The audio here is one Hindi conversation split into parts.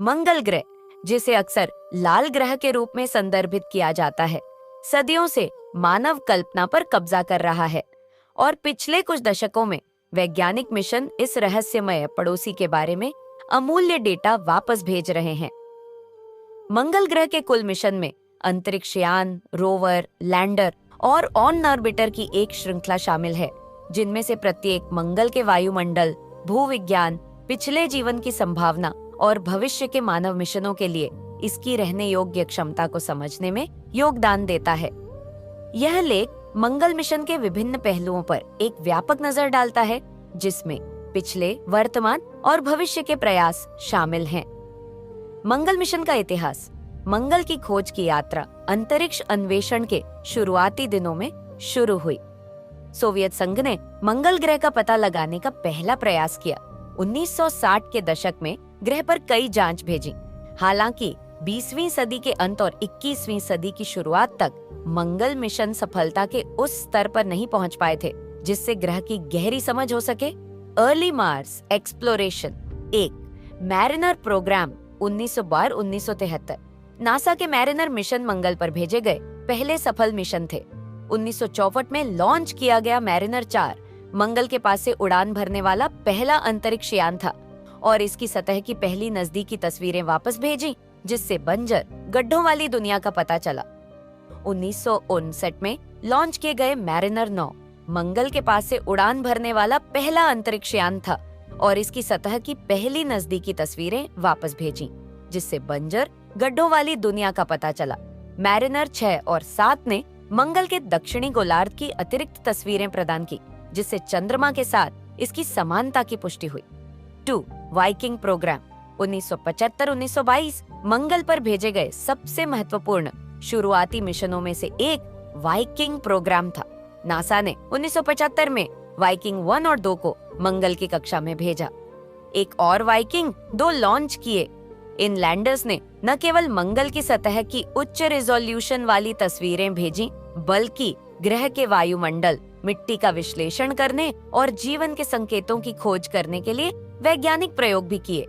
मंगल ग्रह, जिसे अक्सर लाल ग्रह के रूप में संदर्भित किया जाता है, सदियों से मानव कल्पना पर कब्जा कर रहा है और पिछले कुछ दशकों में वैज्ञानिक मिशन इस रहस्यमय पड़ोसी के बारे में अमूल्य डेटा वापस भेज रहे हैं। मंगल ग्रह के कुल मिशन में अंतरिक्ष यान, रोवर, लैंडर और ऑन ऑर्बिटर की एक श्रृंखला शामिल है, जिनमें से प्रत्येक मंगल के वायुमंडल, भूविज्ञान, पिछले जीवन की संभावना और भविष्य के मानव मिशनों के लिए इसकी रहने योग्य क्षमता को समझने में योगदान देता है। यह लेख मंगल मिशन के विभिन्न पहलुओं पर एक व्यापक नजर डालता है, जिसमें पिछले, वर्तमान और भविष्य के प्रयास शामिल हैं। मंगल मिशन का इतिहास। मंगल की खोज की यात्रा अंतरिक्ष अन्वेषण के शुरुआती दिनों में शुरू हुई। सोवियत संघ ने मंगल ग्रह का पता लगाने का पहला प्रयास किया। 1960 के दशक में ग्रह पर कई जांच भेजी। हालांकि 20वीं सदी के अंत और 21वीं सदी की शुरुआत तक मंगल मिशन सफलता के उस स्तर पर नहीं पहुंच पाए थे जिससे ग्रह की गहरी समझ हो सके। Early Mars exploration 1 Mariner program 1972-1973 NASA के मैरिनर मिशन मंगल पर भेजे गए पहले सफल मिशन थे। 1964 में लॉन्च किया गया मैरिनर 4 मंगल के पास से उड़ान भरने वाला पहला अंतरिक्ष यान था और इसकी सतह की पहली नजदीकी तस्वीरें वापस भेजी, जिससे बंजर गड्ढों वाली दुनिया का पता चला। 1959 में लॉन्च किए गए मैरिनर 9 मंगल के पास से उड़ान भरने वाला पहला अंतरिक्ष यान था और इसकी सतह की पहली नजदीकी तस्वीरें वापस भेजी, जिससे बंजर गड्ढों वाली दुनिया का पता चला। मैरिनर 6 और 7 ने मंगल के दक्षिणी गोलार्ध की अतिरिक्त तस्वीरें प्रदान की, जिससे चंद्रमा के साथ इसकी समानता की पुष्टि हुई। 2 वाइकिंग प्रोग्राम 1975-1922 मंगल पर भेजे गए सबसे महत्वपूर्ण शुरुआती मिशनों में से एक वाइकिंग प्रोग्राम था। नासा ने 1975 में वाइकिंग 1 और 2 को मंगल की कक्षा में भेजा। एक और वाइकिंग 2 लॉन्च किए। इन लैंडर्स ने न केवल मंगल की सतह की उच्च रिजोल्यूशन वाली तस्वीरें भेजी, बल्कि ग्रह के वायुमंडल, मिट्टी का विश्लेषण करने और जीवन के संकेतों की खोज करने के लिए वैज्ञानिक प्रयोग भी किए।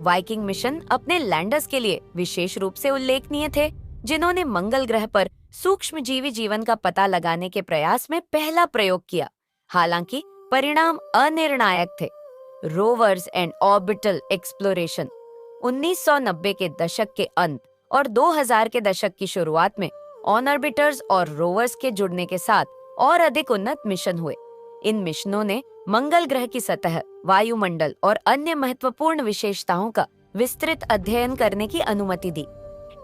वाइकिंग मिशन अपने लैंडर्स के लिए विशेष रूप से उल्लेखनीय थे, जिन्होंने मंगल ग्रह पर सूक्ष्मजीवी जीवन का पता लगाने के प्रयास में पहला प्रयोग किया। हालांकि परिणाम अनिर्णायक थे। रोवर्स एंड ऑर्बिटल एक्सप्लोरेशन 1990 के दशक के अंत और 2000 के दशक की शुरुआत में ऑन ऑर्बिटर्स और रोवर्स के जुड़ने के साथ और अधिक उन्नत मिशन हुए। इन मिशनों ने मंगल ग्रह की सतह, वायुमंडल और अन्य महत्वपूर्ण विशेषताओं का विस्तृत अध्ययन करने की अनुमति दी।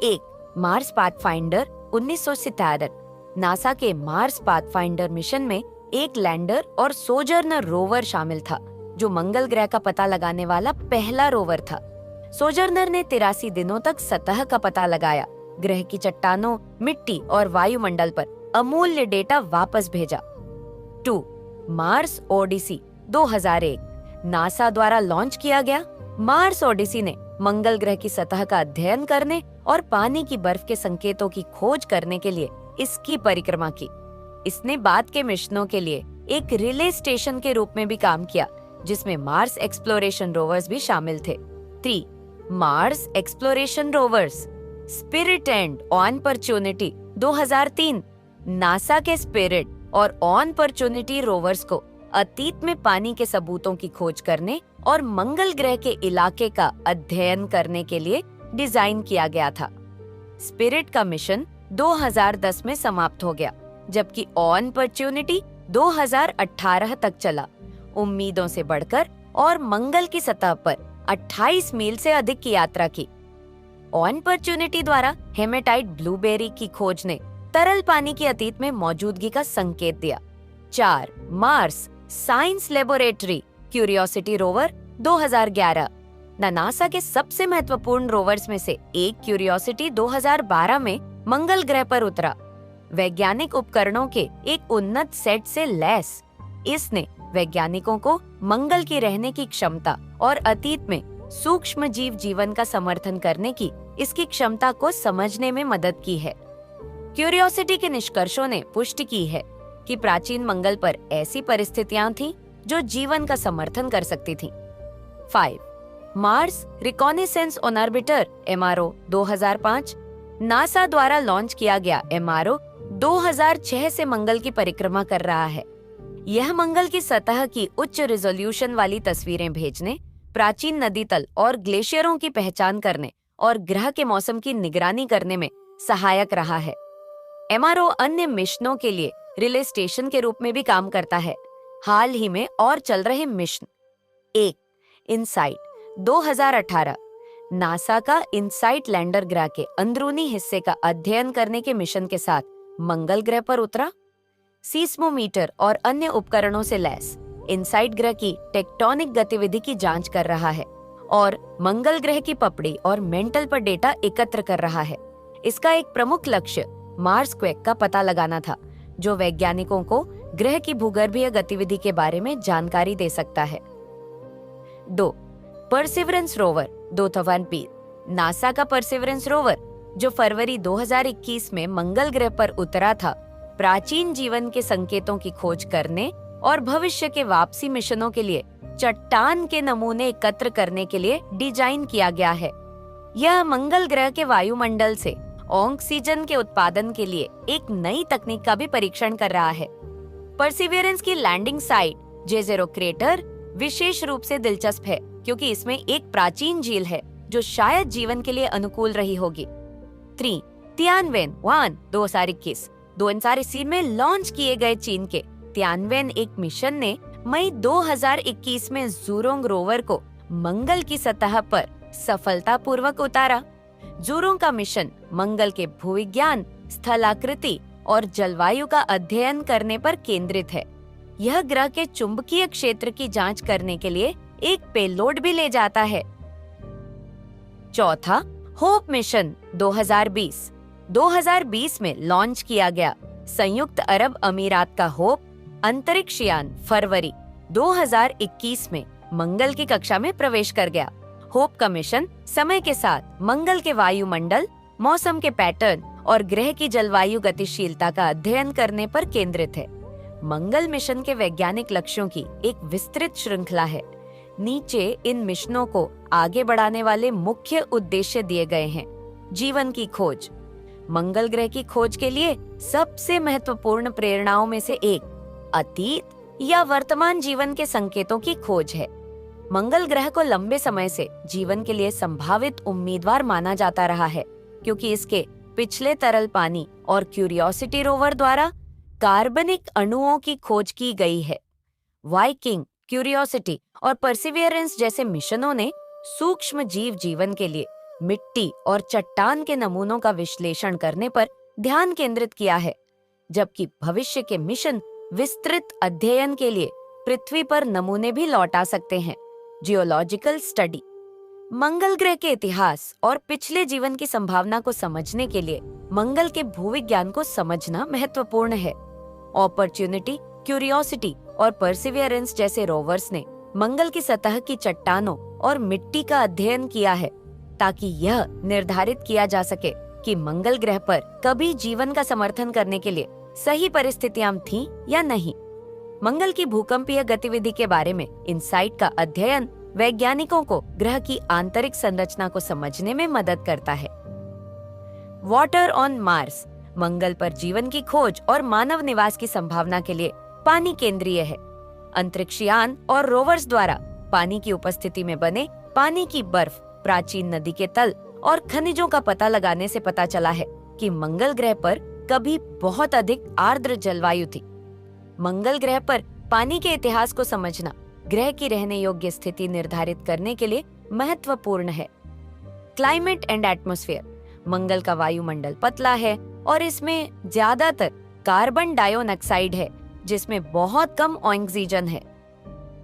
1 मार्स पाथफाइंडर 1977 नासा के मार्स पाथफाइंडर मिशन में एक लैंडर और सोजर्नर रोवर शामिल था, जो मंगल ग्रह का पता लगाने वाला पहला रोवर था। सोजर्नर ने 83 दिनों तक सतह का पता लगाया, ग्रह की चट्टानों, मिट्टी और वायुमंडल पर अमूल्य डेटा वापस भेजा। 2 मार्स ओडिसी 2001 नासा द्वारा लॉन्च किया गया। मार्स ओडिसी ने मंगल ग्रह की सतह का अध्ययन करने और पानी की बर्फ के संकेतों की खोज करने के लिए इसकी परिक्रमा की। इसने बाद के मिशनों के लिए एक रिले स्टेशन के रूप में भी काम किया, जिसमें मार्स एक्सप्लोरेशन रोवर्स भी शामिल थे। 3 Mars exploration rovers Spirit and Opportunity 2003 NASA के स्पिरिट और ऑनपर्चुनिटी रोवर्स को अतीत में पानी के सबूतों की खोज करने और मंगल ग्रह के इलाके का अध्ययन करने के लिए डिजाइन किया गया था। स्पिरिट का मिशन 2010 में समाप्त हो गया, जबकि ऑनपर्चुनिटी 2018 तक चला, उम्मीदों से बढ़कर और मंगल की सतह पर 28 मील से अधिक की यात्रा की। ऑनपर्चुनिटी द्वारा हेमेटाइट ब्लूबेरी की खोज ने तरल पानी की अतीत में मौजूदगी का संकेत दिया। 4 Mars science laboratory curiosity rover 2011 NASA के सबसे महत्वपूर्ण रोवर्स में से एक क्यूरियोसिटी 2012 में मंगल ग्रह पर उतरा। वैज्ञानिक उपकरणों के एक उन्नत सेट से लैस, इसने वैज्ञानिकों को मंगल की रहने की क्षमता और अतीत में सूक्ष्म जीव जीवन का समर्थन करने की इसकी क्षमता को समझने में मदद की है। क्यूरियोसिटी के निष्कर्षों ने पुष्टि की है कि प्राचीन मंगल पर ऐसी परिस्थितियां थीं जो जीवन का समर्थन कर सकती थीं। 5 Mars reconnaissance on orbiter MRO 2005, NASA द्वारा लॉन्च किया गया MRO 2006 से मंगल की परिक्रमा कर रहा है। यह मंगल की सतह की उच्च रिजोल्यूशन वाली तस्वीरें भेजने, प्राचीन नदी तल और ग्लेशियरों की पहचान करने और ग्रह के मौसम की निगरानी करने में सहायक रहा है। MRO अन्य मिशनों के लिए रिले स्टेशन के रूप में भी काम करता है। हाल ही में और चल रहे मिशन: 1. इनसाइट 2018, नासा का इनसाइट लैंडर ग्रह के अंदरूनी हिस्से का अध्ययन करने के मिशन के साथ मंगल ग्रह पर उतरा। सीस्मोमीटर और अन्य उपकरणों से लैस इनसाइट ग्रह की टेक्टोनिक गतिविधि की जांच कर रहा है और मंगल ग्रह की पपड़ी और मेंटल पर डेटा एकत्र कर रहा है। इसका एक प्रमुख लक्ष्य मार्स क्वेक का पता लगाना था, जो वैज्ञानिकों को ग्रह की भूगर्भीय गतिविधि के बारे में जानकारी दे सकता है। 2. परसिवरेंस रोवर 2020, नासा का परसिवरेंस रोवर, जो फरवरी 2021 में मंगल ग्रह पर उतरा था, प्राचीन जीवन के संकेतों की खोज करने और भविष्य के वापसी मिशनों के लिए चट्टान के नमूने एकत्र करने के लिए डिजाइन किया गया है। यह मंगल ग्रह के वायुमंडल से ऑक्सीजन के उत्पादन के लिए एक नई तकनीक का भी परीक्षण कर रहा है। परसिवियरेंस की लैंडिंग साइट J0 क्रेटर विशेष रूप से दिलचस्प है, क्योंकि इसमें एक प्राचीन झील है जो शायद जीवन के लिए अनुकूल रही होगी। 3. तियानवेन-1 2021, 2021 में लॉन्च किए गए चीन के तियानवेन एक मिशन ने मई 2021 में ज़ुरोंग रोवर को मंगल की सतह पर सफलतापूर्वक उतारा। ज़ुरोंग का मिशन मंगल के भूविज्ञान, स्थलाकृति और जलवायु का अध्ययन करने पर केंद्रित है। यह ग्रह के चुंबकीय क्षेत्र की जांच करने के लिए एक पेलोड भी ले जाता है। 4. होप मिशन 2020 में लॉन्च किया गया संयुक्त अरब अमीरात का होप अंतरिक्ष यान फरवरी 2021 में मंगल की कक्षा में प्रवेश कर गया। होप का मिशन समय के साथ मंगल के वायुमंडल, मौसम के पैटर्न और ग्रह की जलवायु गतिशीलता का अध्ययन करने पर केंद्रित है। मंगल मिशन के वैज्ञानिक लक्ष्यों की एक विस्तृत श्रृंखला है। नीचे इन मिशनों को आगे बढ़ाने वाले मुख्य उद्देश्य दिए गए हैं। जीवन की खोज: मंगल ग्रह की खोज के लिए सबसे महत्वपूर्ण प्रेरणाओं में से एक अतीत या वर्तमान जीवन के संकेतों की खोज है। मंगल ग्रह को लंबे समय से जीवन के लिए संभावित उम्मीदवार माना जाता रहा है, क्योंकि इसके पिछले तरल पानी और क्यूरियोसिटी रोवर द्वारा कार्बनिक अणुओं की खोज की गई है। वाइकिंग, क्यूरियोसिटी और परसिवियरेंस जैसे मिशनों ने सूक्ष्म जीव जीवन के लिए मिट्टी और चट्टान के नमूनों का विश्लेषण करने पर ध्यान केंद्रित किया है, जबकि भविष्य के मिशन विस्तृत अध्ययन के लिए पृथ्वी पर नमूने भी लौटा सकते हैं। जियोलॉजिकल स्टडी: मंगल ग्रह के इतिहास और पिछले जीवन की संभावना को समझने के लिए मंगल के भूविज्ञान को समझना महत्वपूर्ण है। अपॉर्चुनिटी, क्यूरियोसिटी और परसिवियरेंस जैसे रोवर्स ने मंगल की सतह की चट्टानों और मिट्टी का अध्ययन किया है, ताकि यह निर्धारित किया जा सके कि मंगल ग्रह पर कभी जीवन का समर्थन करने के लिए सही परिस्थितियां थीं या नहीं। मंगल की भूकंपीय गतिविधि के बारे में इनसाइट का अध्ययन वैज्ञानिकों को ग्रह की आंतरिक संरचना को समझने में मदद करता है। वाटर ऑन मार्स: मंगल पर जीवन की खोज और मानव निवास की संभावना के लिए पानी केंद्रीय है। अंतरिक्षयान और रोवर्स द्वारा पानी की उपस्थिति में बने पानी की बर्फ, प्राचीन नदी के तल और खनिजों का पता लगाने से पता चला है कि मंगल ग्रह पर कभी बहुत अधिक आर्द्र जलवायु थी। मंगल ग्रह पर पानी के इतिहास को समझना ग्रह की रहने योग्य स्थिति निर्धारित करने के लिए महत्वपूर्ण है। क्लाइमेट एंड एटमॉस्फेयर: मंगल का वायुमंडल पतला है और इसमें ज्यादातर कार्बन डाइऑक्साइड है, जिसमें बहुत कम ऑक्सीजन है।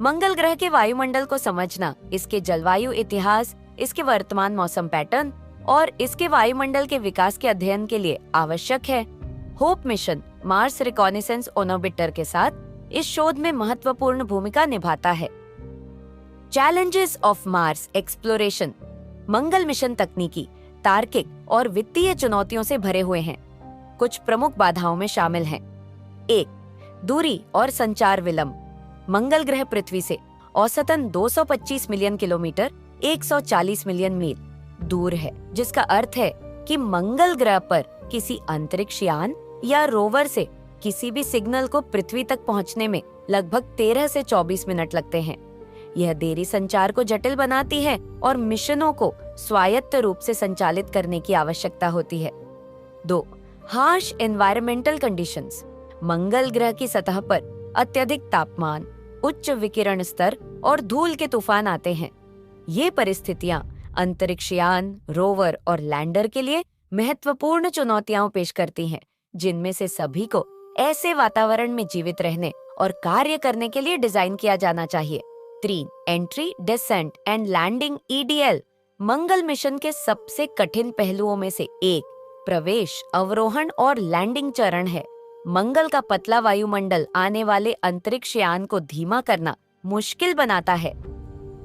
मंगल ग्रह के वायुमंडल को समझना इसके जलवायु इतिहास, इसके वर्तमान मौसम पैटर्न और इसके वायुमंडल के विकास के अध्ययन के लिए आवश्यक है। Hope mission Mars reconnaissance on orbiter के साथ इस शोध में महत्वपूर्ण भूमिका निभाता है। Challenges of Mars exploration: Mangal mission तकनीकी, तार्किक और वित्तीय चुनौतियों से भरे हुए हैं। कुछ प्रमुख बाधाओं में शामिल हैं: 1. दूरी और संचार विलंब: मंगल ग्रह पृथ्वी से औसतन 225 मिलियन किलोमीटर 140 मिलियन मील दूर है, जिसका अर्थ है कि मंगल ग्रह पर किसी अंतरिक्ष यान या रोवर से किसी भी सिग्नल को पृथ्वी तक पहुंचने में लगभग 13 से 24 मिनट लगते हैं। यह देरी संचार को जटिल बनाती है और मिशनों को स्वायत्त रूप से संचालित करने की आवश्यकता होती है। 2. Harsh environmental conditions. मंगल ग्रह की सतह पर अत्यधिक तापमान, उच्च विकिरण स्तर और धूल के तूफान आते हैं। ये परिस्थितियां अंतरिक्ष यान, रोवर और लैंडर के लिए महत्वपूर्ण चुनौतियां पेश करती हैं, जिनमें से सभी को ऐसे वातावरण में जीवित रहने और कार्य करने के लिए डिजाइन किया जाना चाहिए। 3. Entry, descent and landing EDL मंगल मिशन के सबसे कठिन पहलुओं में से एक प्रवेश, अवरोहण और लैंडिंग चरण है। मंगल का पतला वायुमंडल आने वाले अंतरिक्ष यान को धीमा करना मुश्किल बनाता है।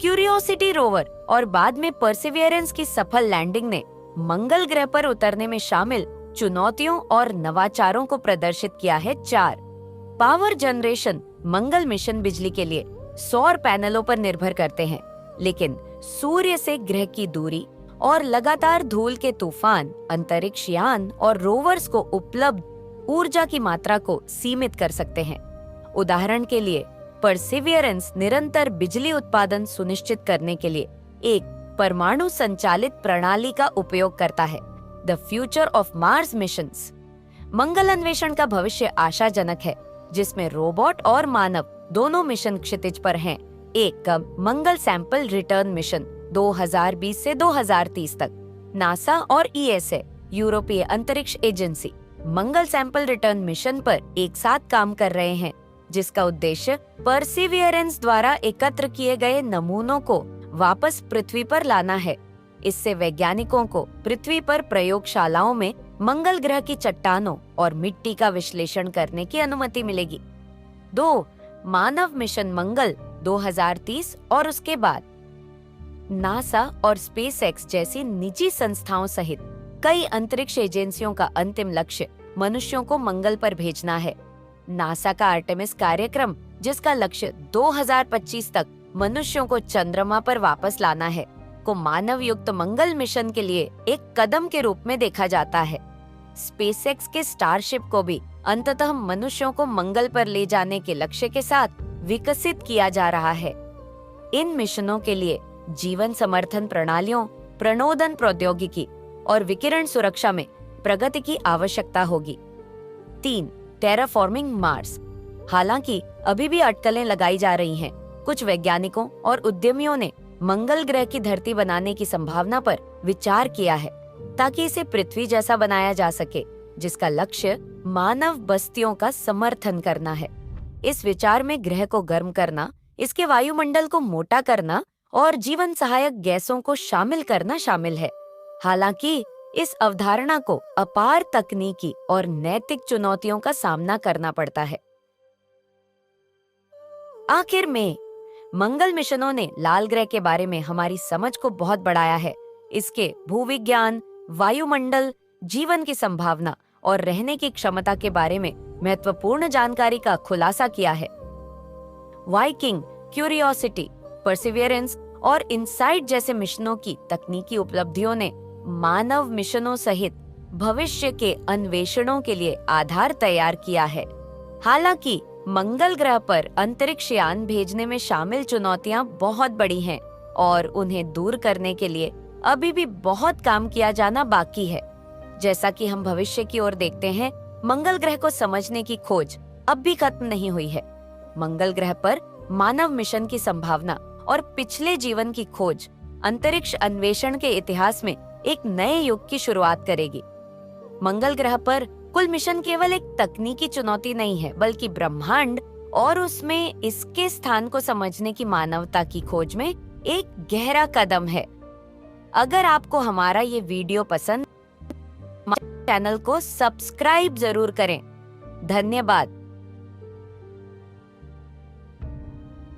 क्यूरियोसिटी रोवर और बाद में परसिवियरेंस की सफल लैंडिंग ने मंगल ग्रह पर उतरने में शामिल चुनौतियों और नवाचारों को प्रदर्शित किया है। 4. Power generation. मंगल मिशन बिजली के लिए सौर पैनलों पर निर्भर करते हैं, लेकिन सूर्य से ग्रह की दूरी और लगातार धूल के तूफान अंतरिक्ष यान और रोवर्स को उपलब्ध ऊर्जा की मात्रा को सीमित कर सकते हैं। उदाहरण के लिए, परसिवियरेंस निरंतर बिजली उत्पादन सुनिश्चित करने के लिए एक परमाणु संचालित प्रणाली का उपयोग करता है। The future of Mars missions. मंगल अन्वेषण का भविष्य आशाजनक है, जिसमें रोबोट और मानव दोनों मिशन क्षितिज पर हैं। एक का मंगल सैंपल रिटर्न मिशन 2020 से 2030 तक। नासा और ESA यूरोपीय अंतरिक्ष एजेंसी मंगल सैंपल रिटर्न मिशन पर एक साथ काम कर रहे हैं, जिसका उद्देश्य परसिवियरेंस द्वारा एकत्र किए गए नमूनों को वापस पृथ्वी पर लाना है। इससे वैज्ञानिकों को पृथ्वी पर प्रयोगशालाओं में मंगल ग्रह की चट्टानों और मिट्टी का विश्लेषण करने की अनुमति मिलेगी। 2. मानव मिशन मंगल 2030 और उसके बाद। नासा और स्पेसएक्स जैसी निजी संस्थाओं सहित कई अंतरिक्ष एजेंसियों का अंतिम लक्ष्य मनुष्यों को मंगल पर भेजना है। नासा का आर्टेमिस कार्यक्रम, जिसका लक्ष्य 2025 तक मनुष्यों को चंद्रमा पर वापस लाना है, को मानव युक्त मंगल मिशन के लिए एक कदम के रूप में देखा जाता है। स्पेसएक्स के स्टारशिप को भी अंततः मनुष्यों को मंगल पर ले जाने के लक्ष्य के साथ विकसित किया जा रहा है। इन मिशनों के लिए जीवन समर्थन प्रणालियों, प्रणोदन प्रौद्योगिकी और विकिरण सुरक्षा में प्रगति की आवश्यकता होगी। 3. Terraforming Mars. हालांकि अभी भी अटकलें लगाई जा रही हैं, कुछ वैज्ञानिकों और उद्यमियों ने मंगल ग्रह की धरती बनाने की संभावना पर विचार किया है, ताकि इसे पृथ्वी जैसा बनाया जा सके, जिसका लक्ष्य मानव बस्तियों का समर्थन करना है। इस विचार में ग्रह को गर्म करना, इसके वायुमंडल को मोटा करना और जीवन सहायक गैसों को शामिल करना शामिल है। हालांकि इस अवधारणा को अपार तकनीकी और नैतिक चुनौतियों का सामना करना पड़ता है। आखिर में मंगल मिशनों ने लाल ग्रह के बारे में हमारी समझ को बहुत बढ़ाया है। इसके भूविज्ञान, वायुमंडल, जीवन की संभावना और रहने की क्षमता के बारे में महत्वपूर्ण जानकारी का खुलासा किया है। वाइकिंग, क्यूरियोसिटी, परसिवियरेंस और इनसाइट जैसे मिशनों की तकनीकी उपलब्धियों ने मानव मिशनों सहित भविष्य के अन्वेषणों के लिए आधार तैयार किया है। हालांकि मंगल ग्रह पर अंतरिक्ष यान भेजने में शामिल चुनौतियां बहुत बड़ी हैं और उन्हें दूर करने के लिए अभी भी बहुत काम किया जाना बाकी है। जैसा कि हम भविष्य की ओर देखते हैं, मंगल ग्रह को समझने की खोज अब भी खत्म नहीं हुई है। मंगल ग्रह पर मानव मिशन की संभावना और पिछले जीवन की खोज अंतरिक्ष अन्वेषण के इतिहास में एक नए युग की शुरुआत करेगी। मंगल ग्रह पर कुल मिशन केवल एक तकनीकी चुनौती नहीं है, बल्कि ब्रह्मांड और उसमें इसके स्थान को समझने की मानवता की खोज में एक गहरा कदम है। अगर आपको हमारा ये वीडियो पसंद, चैनल को सब्सक्राइब जरूर करें। धन्यवाद।